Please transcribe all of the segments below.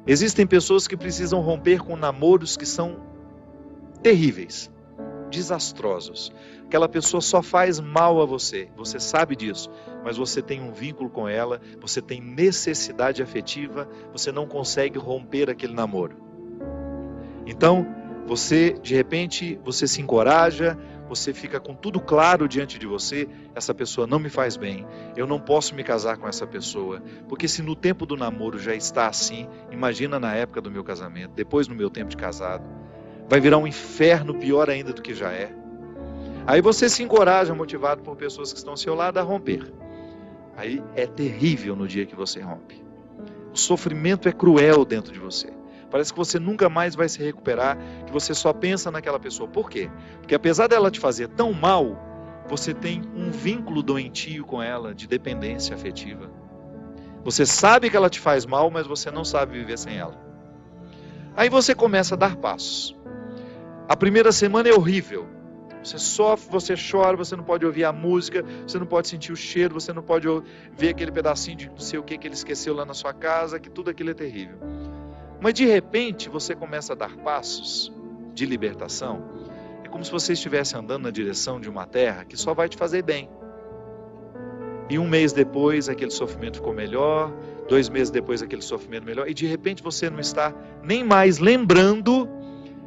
Existem pessoas que precisam romper com namoros que são terríveis, desastrosos. Aquela pessoa só faz mal a você, você sabe disso, mas você tem um vínculo com ela, você tem necessidade afetiva, você não consegue romper aquele namoro. Então, você, de repente, você se encoraja, você fica com tudo claro diante de você, essa pessoa não me faz bem, eu não posso me casar com essa pessoa, porque se no tempo do namoro já está assim, imagina na época do meu casamento, depois no meu tempo de casado, vai virar um inferno pior ainda do que já é. Aí você se encoraja, motivado por pessoas que estão ao seu lado, a romper. Aí é terrível no dia que você rompe. O sofrimento é cruel dentro de você. Parece que você nunca mais vai se recuperar, que você só pensa naquela pessoa. Por quê? Porque apesar dela te fazer tão mal, você tem um vínculo doentio com ela, de dependência afetiva. Você sabe que ela te faz mal, mas você não sabe viver sem ela. Aí você começa a dar passos. A primeira semana é horrível. Você sofre, você chora, você não pode ouvir a música, você não pode sentir o cheiro, você não pode ver aquele pedacinho de não sei o que ele esqueceu lá na sua casa, que tudo aquilo é terrível. Mas de repente você começa a dar passos de libertação. É como se você estivesse andando na direção de uma terra que só vai te fazer bem. E um mês depois aquele sofrimento ficou melhor, 2 meses depois aquele sofrimento melhor, e de repente você não está nem mais lembrando.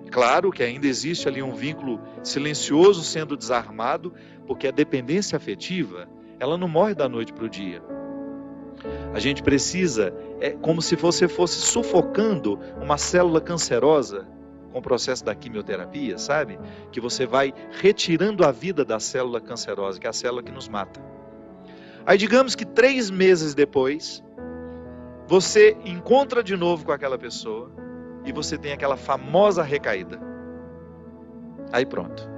Claro que ainda existe ali um vínculo silencioso sendo desarmado, porque a dependência afetiva, ela não morre da noite para o dia. A gente precisa, é como se você fosse sufocando uma célula cancerosa com o processo da quimioterapia, sabe? Que você vai retirando a vida da célula cancerosa, que é a célula que nos mata. Aí digamos que 3 meses depois, você encontra de novo com aquela pessoa e você tem aquela famosa recaída. Aí pronto.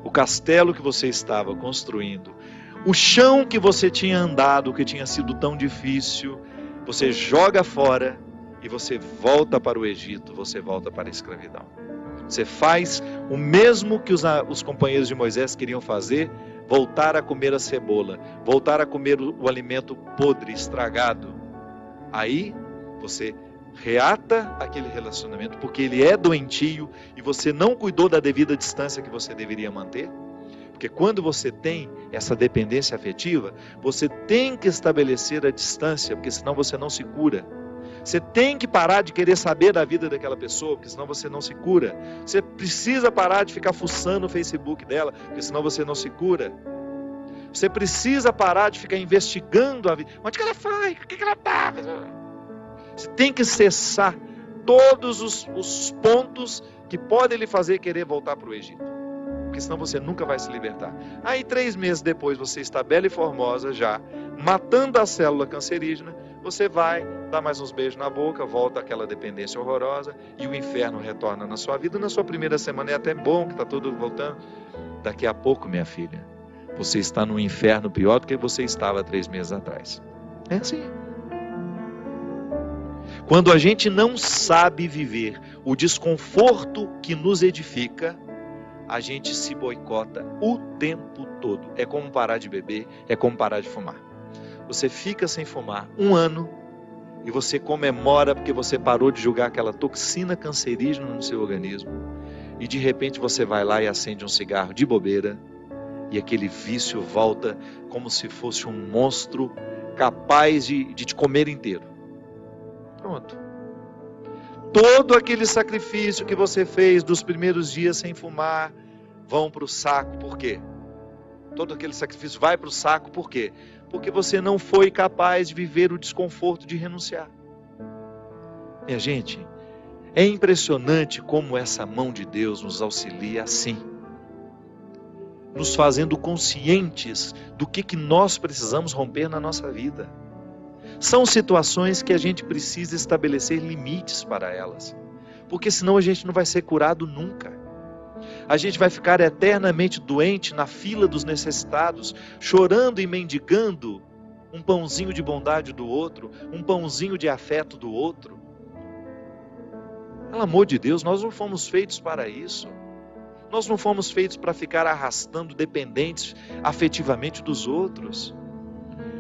O castelo que você estava construindo, o chão que você tinha andado, que tinha sido tão difícil, você joga fora e você volta para o Egito, você volta para a escravidão. Você faz o mesmo que os companheiros de Moisés queriam fazer, voltar a comer a cebola, voltar a comer o alimento podre, estragado. Aí você reata aquele relacionamento, porque ele é doentio e você não cuidou da devida distância que você deveria manter. Porque quando você tem essa dependência afetiva, você tem que estabelecer a distância, porque senão você não se cura. Você tem que parar de querer saber da vida daquela pessoa, porque senão você não se cura. Você precisa parar de ficar fuçando o Facebook dela, porque senão você não se cura. Você precisa parar de ficar investigando a vida. Onde que ela foi? O que ela está? Você tem que cessar todos os pontos que podem lhe fazer querer voltar para o Egito. Porque senão você nunca vai se libertar. Aí 3 meses depois você está bela e formosa já, matando a célula cancerígena, você vai dar mais uns beijos na boca, volta àquela dependência horrorosa e o inferno retorna na sua vida. Na sua primeira semana é até bom que está tudo voltando. Daqui a pouco, minha filha, você está num inferno pior do que você estava 3 meses atrás. É assim. Quando a gente não sabe viver o desconforto que nos edifica, a gente se boicota o tempo todo. É como parar de beber, é como parar de fumar. Você fica sem fumar 1 ano e você comemora porque você parou de jogar aquela toxina cancerígena no seu organismo. E de repente você vai lá e acende um cigarro de bobeira e aquele vício volta como se fosse um monstro capaz de te comer inteiro. Pronto. Todo aquele sacrifício que você fez dos primeiros dias sem fumar vão para o saco. Por quê? Todo aquele sacrifício vai para o saco. Por quê? Porque você não foi capaz de viver o desconforto de renunciar. Minha gente, é impressionante como essa mão de Deus nos auxilia assim, nos fazendo conscientes do que nós precisamos romper na nossa vida. São situações que a gente precisa estabelecer limites para elas, porque senão a gente não vai ser curado nunca. A gente vai ficar eternamente doente na fila dos necessitados, chorando e mendigando um pãozinho de bondade do outro, um pãozinho de afeto do outro. Pelo amor de Deus, nós não fomos feitos para isso. Nós não fomos feitos para ficar arrastando dependentes afetivamente dos outros.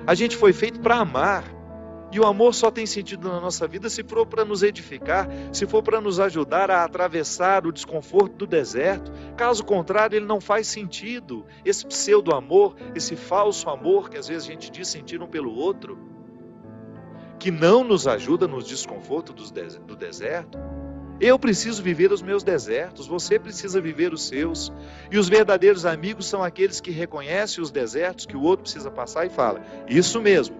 A gente foi feito para amar. E o amor só tem sentido na nossa vida se for para nos edificar, se for para nos ajudar a atravessar o desconforto do deserto. Caso contrário, ele não faz sentido. Esse pseudo-amor, esse falso amor que às vezes a gente diz sentir um pelo outro, que não nos ajuda nos desconfortos do deserto. Eu preciso viver os meus desertos, você precisa viver os seus. E os verdadeiros amigos são aqueles que reconhecem os desertos que o outro precisa passar e fala: isso mesmo.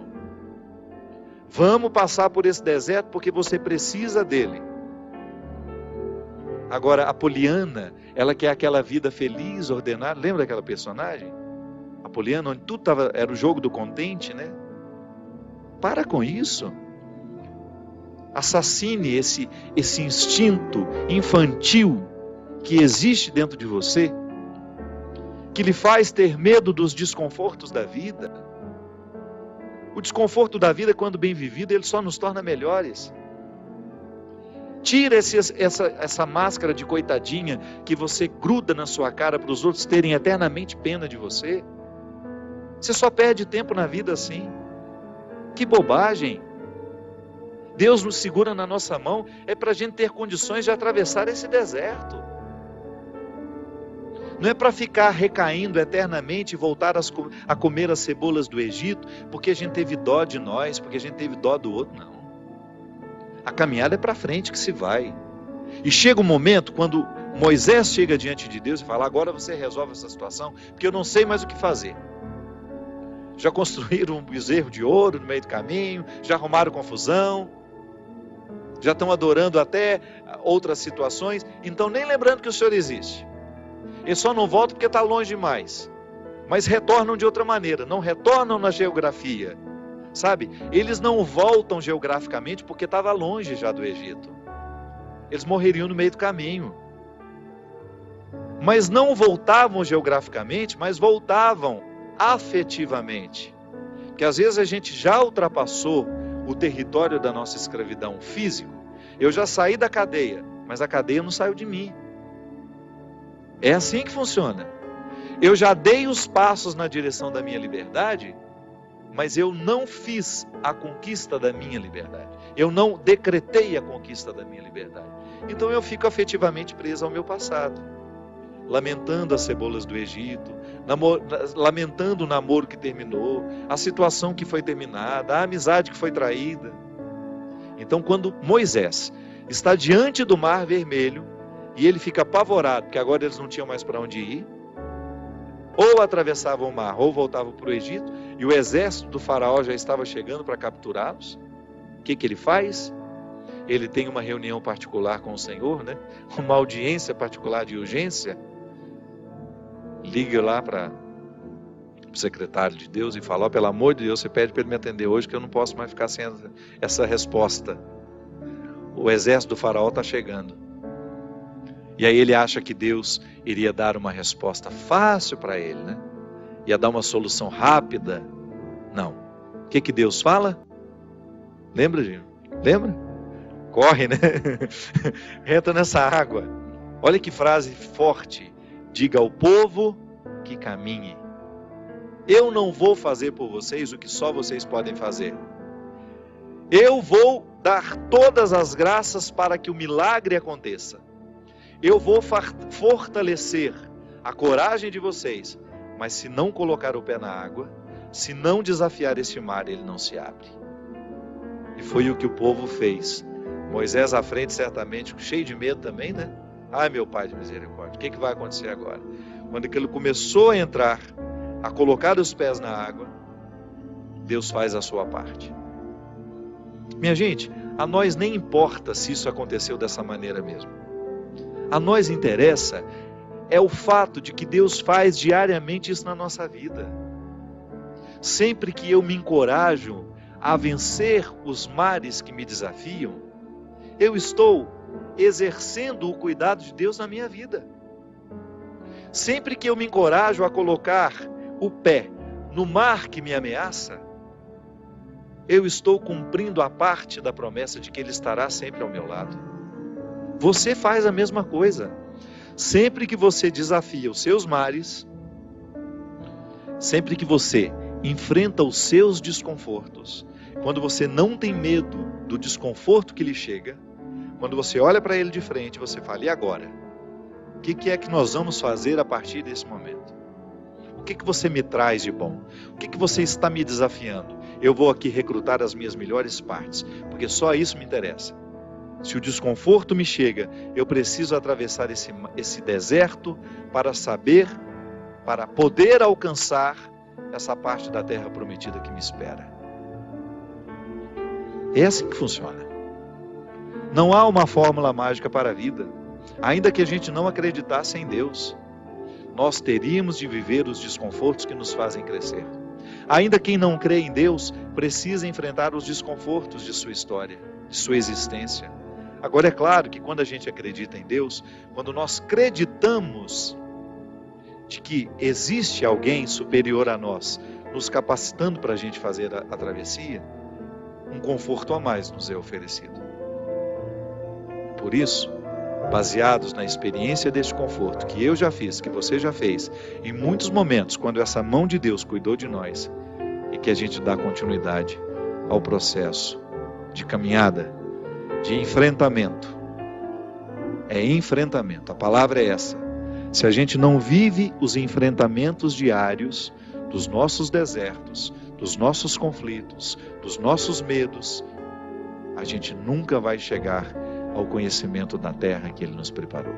Vamos passar por esse deserto porque você precisa dele. Agora, a Poliana, ela quer aquela vida feliz, ordenada. Lembra daquela personagem? A Poliana, onde tudo era o jogo do contente, né? Para com isso. Assassine esse instinto infantil que existe dentro de você, que lhe faz ter medo dos desconfortos da vida. O desconforto da vida, quando bem vivido, ele só nos torna melhores. Tira essa máscara de coitadinha que você gruda na sua cara para os outros terem eternamente pena de você. Você só perde tempo na vida assim. Que bobagem! Deus nos segura na nossa mão é para a gente ter condições de atravessar esse deserto. Não é para ficar recaindo eternamente e voltar a comer as cebolas do Egito, porque a gente teve dó de nós, porque a gente teve dó do outro, não. A caminhada é para frente que se vai. E chega um momento quando Moisés chega diante de Deus e fala: agora você resolve essa situação, porque eu não sei mais o que fazer. Já construíram um bezerro de ouro no meio do caminho, já arrumaram confusão, já estão adorando até outras situações, então nem lembrando que o Senhor existe. Eles só não voltam porque está longe demais. Mas retornam de outra maneira, não retornam na geografia. Sabe? Eles não voltam geograficamente porque estava longe já do Egito. Eles morreriam no meio do caminho. Mas não voltavam geograficamente, mas voltavam afetivamente. Porque às vezes a gente já ultrapassou o território da nossa escravidão físico. Eu já saí da cadeia, mas a cadeia não saiu de mim. É assim que funciona. Eu já dei os passos na direção da minha liberdade, mas eu não fiz a conquista da minha liberdade. Eu não decretei a conquista da minha liberdade. Então eu fico afetivamente preso ao meu passado, lamentando as cebolas do Egito, lamentando o namoro que terminou, a situação que foi terminada, a amizade que foi traída. Então, quando Moisés está diante do Mar Vermelho, e ele fica apavorado, porque agora eles não tinham mais para onde ir, ou atravessavam o mar, ou voltavam para o Egito, e o exército do faraó já estava chegando para capturá-los. O que ele faz? Ele tem uma reunião particular com o Senhor, né? Uma audiência particular de urgência. Liga lá para o secretário de Deus e fala: pelo amor de Deus, você pede para ele me atender hoje, que eu não posso mais ficar sem essa resposta. O exército do faraó está chegando. E aí ele acha que Deus iria dar uma resposta fácil para ele, né? Ia dar uma solução rápida. Não. O que Deus fala? Lembra, Gino? Lembra? Corre, né? Entra nessa água. Olha que frase forte. Diga ao povo que caminhe. Eu não vou fazer por vocês o que só vocês podem fazer. Eu vou dar todas as graças para que o milagre aconteça. Eu vou fortalecer a coragem de vocês, mas se não colocar o pé na água, se não desafiar este mar, ele não se abre. E foi o que o povo fez. Moisés à frente, certamente, cheio de medo também, né? Ai, meu Pai de misericórdia, o que vai acontecer agora? Quando ele começou a entrar, a colocar os pés na água, Deus faz a sua parte. Minha gente, a nós nem importa se isso aconteceu dessa maneira mesmo. A nós interessa é o fato de que Deus faz diariamente isso na nossa vida. Sempre que eu me encorajo a vencer os mares que me desafiam, eu estou exercendo o cuidado de Deus na minha vida. Sempre que eu me encorajo a colocar o pé no mar que me ameaça, eu estou cumprindo a parte da promessa de que Ele estará sempre ao meu lado. Você faz a mesma coisa. Sempre que você desafia os seus mares, sempre que você enfrenta os seus desconfortos, Quando você não tem medo do desconforto que lhe chega, quando você olha para ele de frente, você fala: e agora? O que é que nós vamos fazer a partir desse momento? O que você me traz de bom? O que você está me desafiando? Eu vou aqui recrutar as minhas melhores partes, porque só isso me interessa. Se o desconforto me chega, eu preciso atravessar esse deserto para poder alcançar essa parte da terra prometida que me espera. É assim que funciona. Não há uma fórmula mágica para a vida. Ainda que a gente não acreditasse em Deus, nós teríamos de viver os desconfortos que nos fazem crescer. Ainda quem não crê em Deus precisa enfrentar os desconfortos de sua história, de sua existência. Agora é claro que quando a gente acredita em Deus, quando nós acreditamos de que existe alguém superior a nós, nos capacitando para a gente fazer a travessia, um conforto a mais nos é oferecido. Por isso, baseados na experiência deste conforto que eu já fiz, que você já fez, em muitos momentos, quando essa mão de Deus cuidou de nós, e que a gente dá continuidade ao processo de caminhada, de enfrentamento. É enfrentamento, a palavra é essa. Se a gente não vive os enfrentamentos diários dos nossos desertos, dos nossos conflitos, dos nossos medos, a gente nunca vai chegar ao conhecimento da terra que Ele nos preparou.